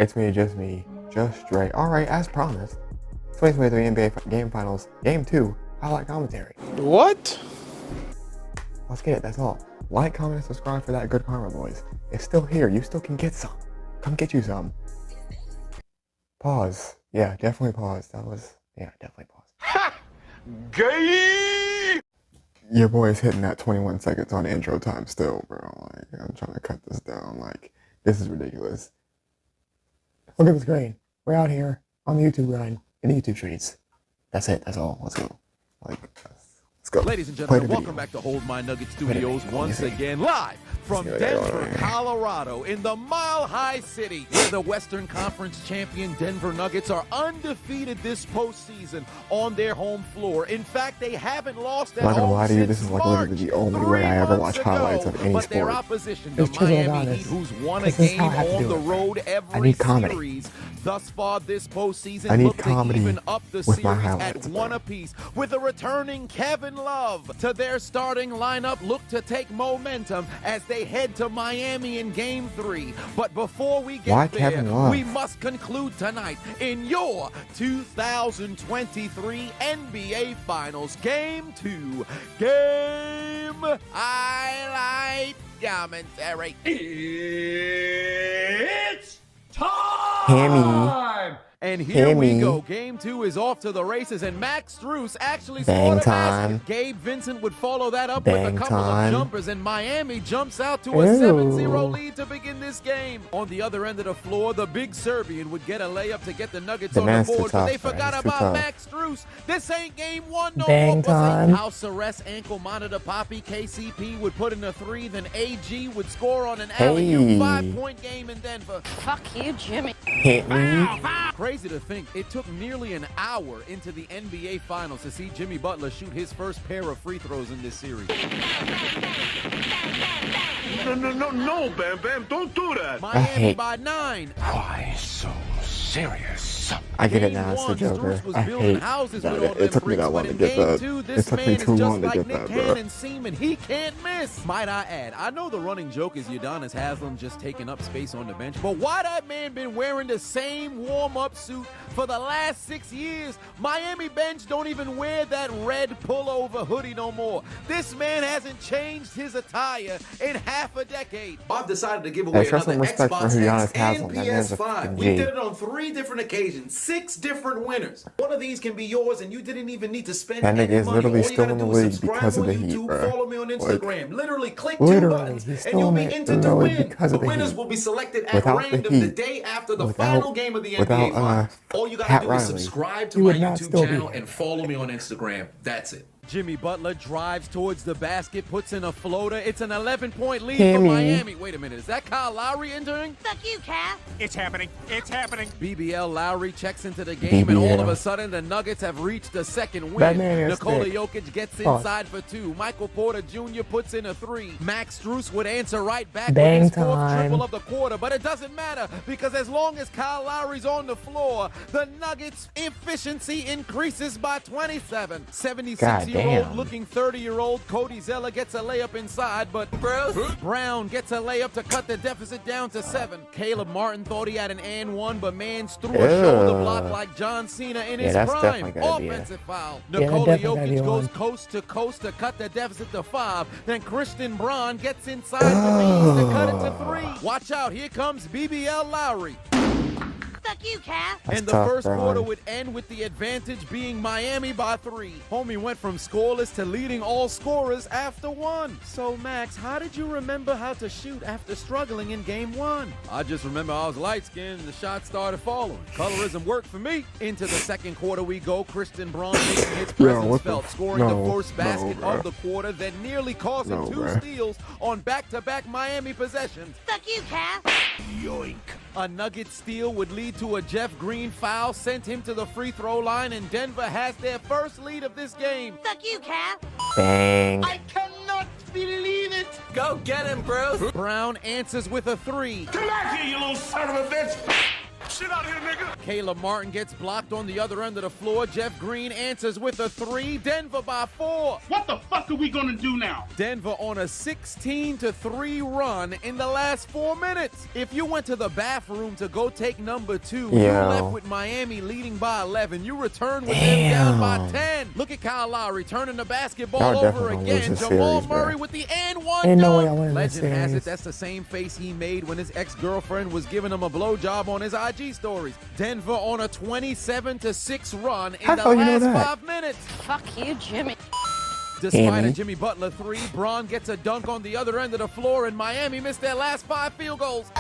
It's me, just Dre. Alright, as promised, 2023 NBA Game Finals, Game 2, highlight commentary. What? Let's get it, that's all. Like, comment, and subscribe for that good karma, boys. It's still here, you still can get some. Come get you some. Pause. Yeah, definitely pause. Definitely pause. Ha! Gay! Your boy is hitting that 21 seconds on intro time still, bro. Like, I'm trying to cut this down. Like, this is ridiculous. Look at the screen. We're out here on the YouTube grind, in the YouTube streets. That's it. That's all. Let's go. Like, let's go. Ladies and gentlemen, welcome back to Hold My Nugget Studios once again, live from Denver, Colorado, in the Mile High City, where the Western Conference champion Denver Nuggets are undefeated this postseason on their home floor. In fact, they haven't lost at home. I'm not gonna lie to you, this is like literally the only way I ever watch highlights of any but sport. Their opposition, the It's Chiseled Miami Adonis. Heat, who's won a game on the road every series thus far this postseason, look to even up the series at one apiece, with a returning Kevin Love to their starting lineup. Look to take momentum as they head to Miami in Game 3. But before we get there, we must conclude tonight in your 2023 NBA Finals Game 2 Game Highlight Commentary. It's time! And here we go. Game 2 is off to the races, and Max Strus actually scored a basket. Gabe Vincent would follow that up with a couple of jumpers, and Miami jumps out to a 7-0 lead to begin this game. On the other end of the floor, the big Serbian would get a layup to get the Nuggets on the board, but they forgot about Max Strus. This ain't Game 1 no more. House arrest, ankle monitor, Poppy, KCP would put in a 3, then AG would score on an alley-oop. 5-point game in Denver. Fuck you, Jimmy. Hit me. Crazy to think, it took nearly an hour into the NBA Finals to see Jimmy Butler shoot his first pair of free throws in this series. No, Bam Bam, don't do that. Miami by 9. Why so serious? I get it now, it's the Joker. I hate that. It took me that long to get that. It took me too long to get that, bro. He can't miss. Might I add, I know the running joke is Udonis Haslem just taking up space on the bench, but why that man been wearing the same warm-up suit for the last 6 years? Miami bench don't even wear that red pullover hoodie no more. This man hasn't changed his attire in half a decade. Bob decided to give away another Xbox X and PS5. We did it on 3 different occasions, 6 different winners. One of these can be yours, and you didn't even need to spend any money. That nigga is literally still in the league because of the Heat, bro. Follow me on Instagram. Literally click 2 buttons, and you'll be entered to win. The winners will be selected at random the day after the final game of the NBA Finals. All you gotta do is subscribe to my YouTube channel and follow me on Instagram. That's it. Jimmy Butler drives towards the basket, puts in a floater. It's an 11-point lead for Miami. Wait a minute, is that Kyle Lowry entering? Fuck you, Cal. It's happening. It's happening. BBL Lowry checks into the game, and all of a sudden, the Nuggets have reached the second win. Nikola Jokic gets inside for 2. Michael Porter Jr. puts in a 3. Max Strus would answer right back with his 4th triple of the quarter, but it doesn't matter because as long as Kyle Lowry's on the floor, the Nuggets' efficiency increases by 27. 76-year-old looking 30-year-old Cody Zeller gets a layup inside, but Brown gets a layup to cut the deficit down to 7. Caleb Martin thought he had an and one, but Mans threw a shoulder block like John Cena in his prime. Offensive foul. Nikola Jokic goes coast to coast to cut the deficit to 5. Then Christian Braun gets inside for Means to cut it to 3. Watch out, here comes BBL Lowry. Fuck you, Cal. And the first quarter would end with the advantage being Miami by 3. Homie went from scoreless to leading all scorers after 1. So, Max, how did you remember how to shoot after struggling in Game 1? I just remember I was light-skinned and the shots started falling. Colorism worked for me. Into the second quarter we go. Christian Braun making his presence felt, scoring the first basket of the quarter, then nearly causing 2 steals on back-to-back Miami possessions. Fuck you, Cal. Yoink. A Nugget steal would lead to a Jeff Green foul, sent him to the free throw line, and Denver has their first lead of this game. Fuck you, Cal. Bang. I cannot believe it. Go get him, bro. Brown answers with a 3. Come back here, you little son of a bitch. shit out here, nigga. Caleb Martin gets blocked on the other end of the floor. Jeff Green answers with a 3. Denver by 4. What the fuck are we gonna do now? Denver on a 16-3 run in the last 4 minutes. If you went to the bathroom to go take number 2, you left with Miami leading by 11. You return with them down by 10. Look at Kyle Lowry turning the basketball over again. Jamal Murray with the and one dunk. Legend has it that's the same face he made when his ex-girlfriend was giving him a blowjob on his IG stories. Denver on a 27-6 run in the last 5 minutes. Fuck you, Jimmy. Despite a Jimmy Butler 3, Braun gets a dunk on the other end of the floor, and Miami missed their last 5 field goals.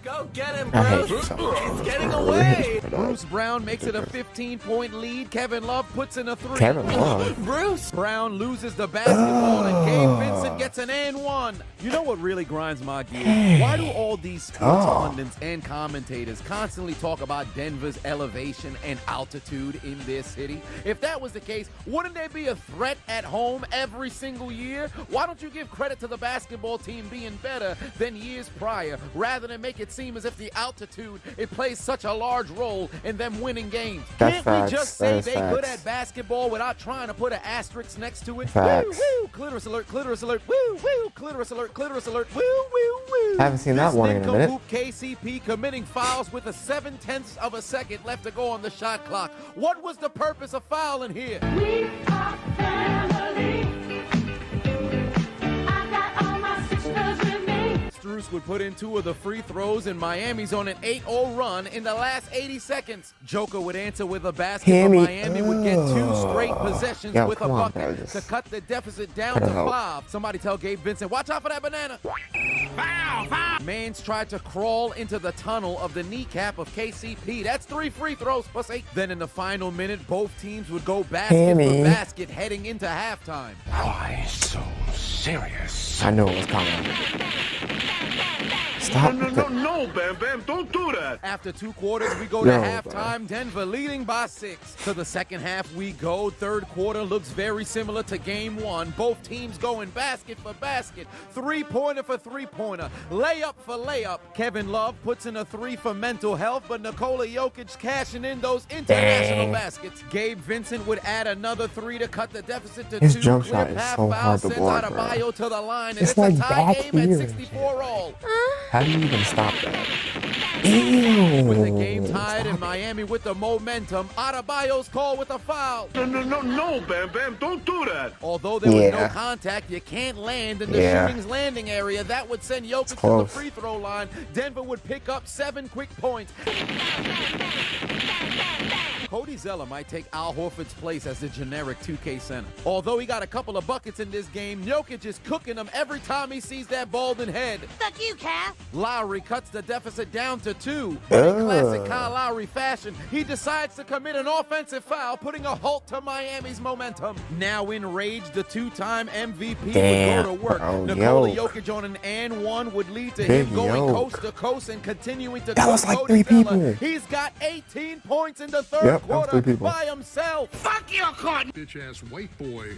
Go get him, Bruce. He's getting away. Bruce Brown makes it a 15-point lead. Kevin Love puts in a 3. Kevin Love. Bruce Brown loses the basketball, and Gabe Vincent gets an and 1. You know what really grinds my gears? Why do all these sports pundits and commentators constantly talk about Denver's elevation and altitude in their city? If that was the case, wouldn't there be a threat at home every single year? Why don't you give credit to the basketball team being better than years prior, rather than make it seem as if the altitude, it plays such a large role in them winning games? Can't we just say they good at basketball without trying to put an asterisk next to it? Woo, woo, clitoris alert, woo, woo, clitoris alert, woo, woo, woo. I haven't seen that one in a minute. KCP committing fouls with a 0.7 of a second left to go on the shot clock. What was the purpose of fouling here? We are family. I got all my sisters with me. Strus would put in 2 of the free throws, and Miami's on an 8-0 run in the last 80 seconds. Joker would answer with a basket, but Miami would get 2 straight possessions with a bucket to cut the deficit down to 5. Somebody tell Gabe Vincent, watch out for that banana. Foul, foul. Mans tried to crawl into the tunnel of the kneecap of KCP. That's 3 free throws, pussy. Then in the final minute, both teams would go basket for basket heading into halftime. Why so serious? I know it was coming. Stop. No, Bam Bam, don't do that. After 2 quarters, we go to halftime. Denver leading by 6. To the second half we go. Third quarter looks very similar to game 1. Both teams going basket for basket. 3-pointer for 3-pointer. Layup for layup. Kevin Love puts in a 3 for mental health, but Nikola Jokic cashing in those international baskets. Gabe Vincent would add another 3 to cut the deficit to 2. His jump shot is so hard to block, bro. Adebayo to the line, and it's it's like a tie back game here at 64 all. How do you even stop that? Ew. With the game tied and Miami with the momentum, Adebayo's call with a foul. No, Bam Bam, don't do that. Although there was no contact, you can't land in the shooting's landing area. That would send Jokic to the free throw line. Denver would pick up 7 quick points. Cody Zeller might take Al Horford's place as the generic 2K center. Although he got a couple of buckets in this game, Jokic is cooking them every time he sees that balding head. Fuck you, Cap. Lowry cuts the deficit down to 2. But in classic Kyle Lowry fashion, he decides to commit an offensive foul, putting a halt to Miami's momentum. Now enraged, the 2-time MVP would go to work. Nikola Jokic on an and 1 would lead to him going coast to coast and continuing to cook Cody Zeller. He's got 18 points in the third quarter by himself. Fuck your court. Bitch ass white boy.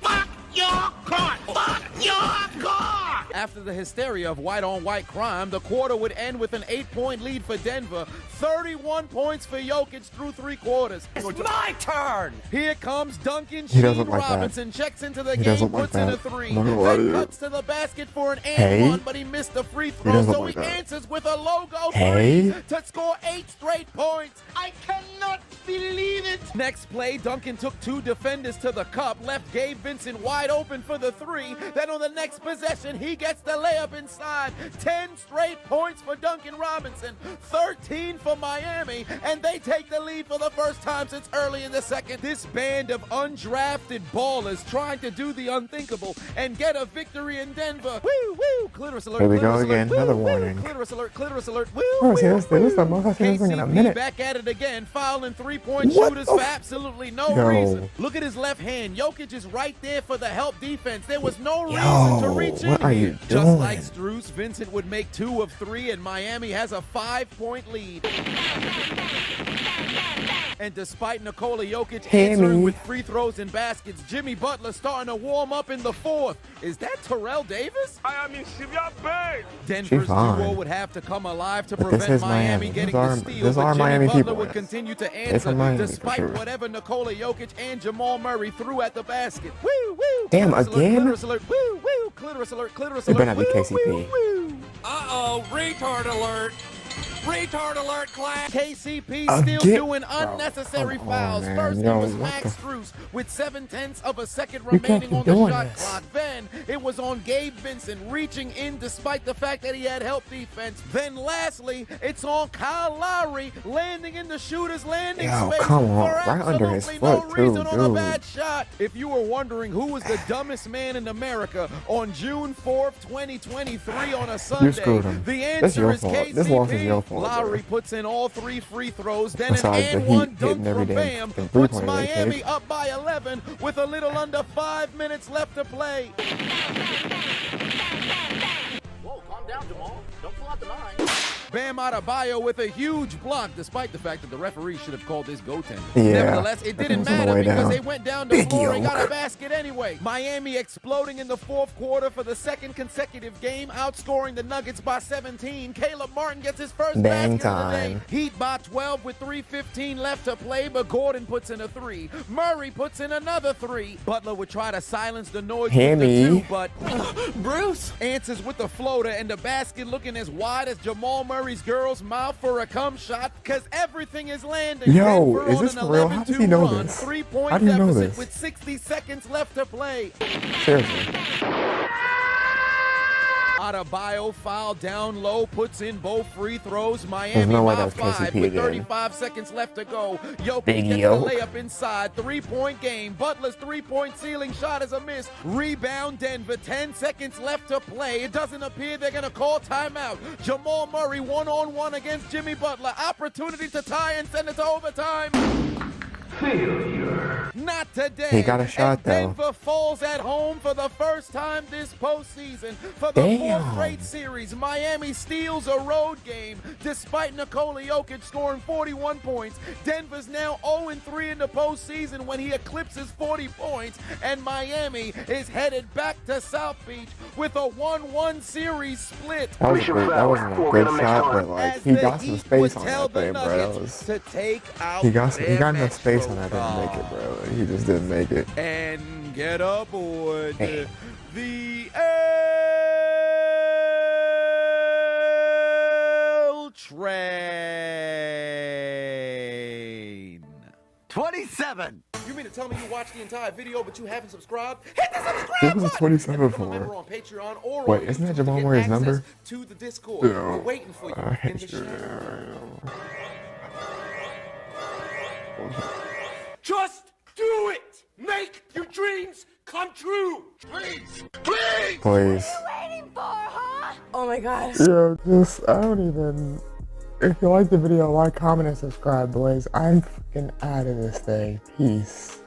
Fuck your court. Fuck your court. After the hysteria of white-on-white crime, the quarter would end with an 8-point lead for Denver. 31 points for Jokic through 3 quarters. It's my turn. Here comes Duncan Sheen Robinson. Checks into the game, puts in a 3. Then cuts to the basket for an and 1, but he missed the free throw, so he answers with a logo 3 to score 8 straight points. I cannot believe it. Next play, Duncan took 2 defenders to the cup, left Gabe Vincent wide open for the 3. Then on the next possession, he gets the layup inside. 10 straight points for Duncan Robinson, 13 for Miami, and they take the lead for the first time since early in the second. This band of undrafted ballers trying to do the unthinkable and get a victory in Denver. Woo, woo, clitoris alert. Here we go again, woo, another woo, warning. Clitoris alert, woo, This is the most I've seen this thing in a minute. back at it again, fouling 3-point shooters for absolutely no reason. Look at his left hand. Jokic is right there for the help defense. There was no reason to reach in here. Just like Strus, Vincent would make 2 of 3, and Miami has a 5-point lead. And despite Nikola Jokic answering with free throws and baskets, Jimmy Butler starting to warm up in the 4th. Is that Terrell Davis? Denver's duo would have to come alive to prevent Miami getting the steal, but Jimmy Butler would continue to answer despite whatever Nikola Jokic and Jamal Murray threw at the basket. Woo, woo! Damn, clitoris again? Alert, clitoris alert! Woo, woo! Clitoris alert! Clitoris It alert! better not be KCP. Woo, woo, woo. Uh-oh, retard alert. Retard alert, class. KCP still doing unnecessary fouls. First it was Max Strus with 7/10 of a second remaining on the shot clock. Then it was on Gabe Vincent reaching in despite the fact that he had help defense. Then lastly, it's on Kyle Lowry landing in the shooter's landing space come on. for Right under his absolutely no foot, reason too, on a dude. bad shot. If you were wondering who was the dumbest man in America on June 4th, 2023 on a Sunday, screwed him. the That's answer your is fault. KCP. This loss is your fault, Lowry bro. puts in all 3 free throws, then Besides the an and Heat one dunk hitting every from damn Bam fucking puts three-pointer they Miami take. up by 11 with a little under 5 minutes left to play. Whoa, calm down, Jamal. Don't pull out the 9. Bam Adebayo with a huge block, despite the fact that the referee should have called this goaltending. Yeah, Nevertheless, it didn't was on the matter way because down. they went down to Big 4 and got yoke. a basket anyway. Miami exploding in the 4th quarter for the 2nd consecutive game, outscoring the Nuggets by 17. Caleb Martin gets his first Bang basket of the time. day. Heat by 12 with 3:15 left to play, but Gordon puts in a 3. Murray puts in another 3. Butler would try to silence the noise with the 2, but Bruce answers with the floater, and the basket looking as wide as Jamal Murray's girl's mouth for a cum shot, because everything is landing. Yo, Denver is on this an for real? How does he know 11-2 run, this? 3-point How do you know deficit this? with 60 seconds left to play. Seriously. Adebayo foul down low, puts in both free throws. Miami no way by that's 5 KCP with again. 35 seconds left to go. Jokic Big gets yoke. the layup inside. 3-point game. Butler's 3-point ceiling shot is a miss. Rebound Denver. 10 seconds left to play. It doesn't appear they're going to call timeout. Jamal Murray one-on-one against Jimmy Butler. Opportunity to tie and send it to overtime. Failure. Not today. He got a shot, and though. Denver falls at home for the first time this postseason. For the 4th straight series, Miami steals a road game. Despite Nikola Jokic scoring 41 points, Denver's now 0-3 in the postseason when he eclipses 40 points, and Miami is headed back to South Beach with a 1-1 series split. That wasn't a good shot, but like he got some space on that thing, bro. That was, to take out he got enough space on Metro that thing to make it, bro. He just didn't make it. and get aboard Hey. the L train. 27. You mean to tell me you watched the entire video but you haven't subscribed? Hit the subscribe This was button 27 and become a member for. on Patreon or Wait, on isn't that YouTube to Jamal get Murray's access number? to the Discord. No. We're waiting for you I in hate the you. shadows. Just do it. Make your dreams come true. Please. Please. Waiting for, huh? Oh my god. Yo, I don't even. If you like the video, like, comment, and subscribe, boys. I'm fucking out of this thing. Peace.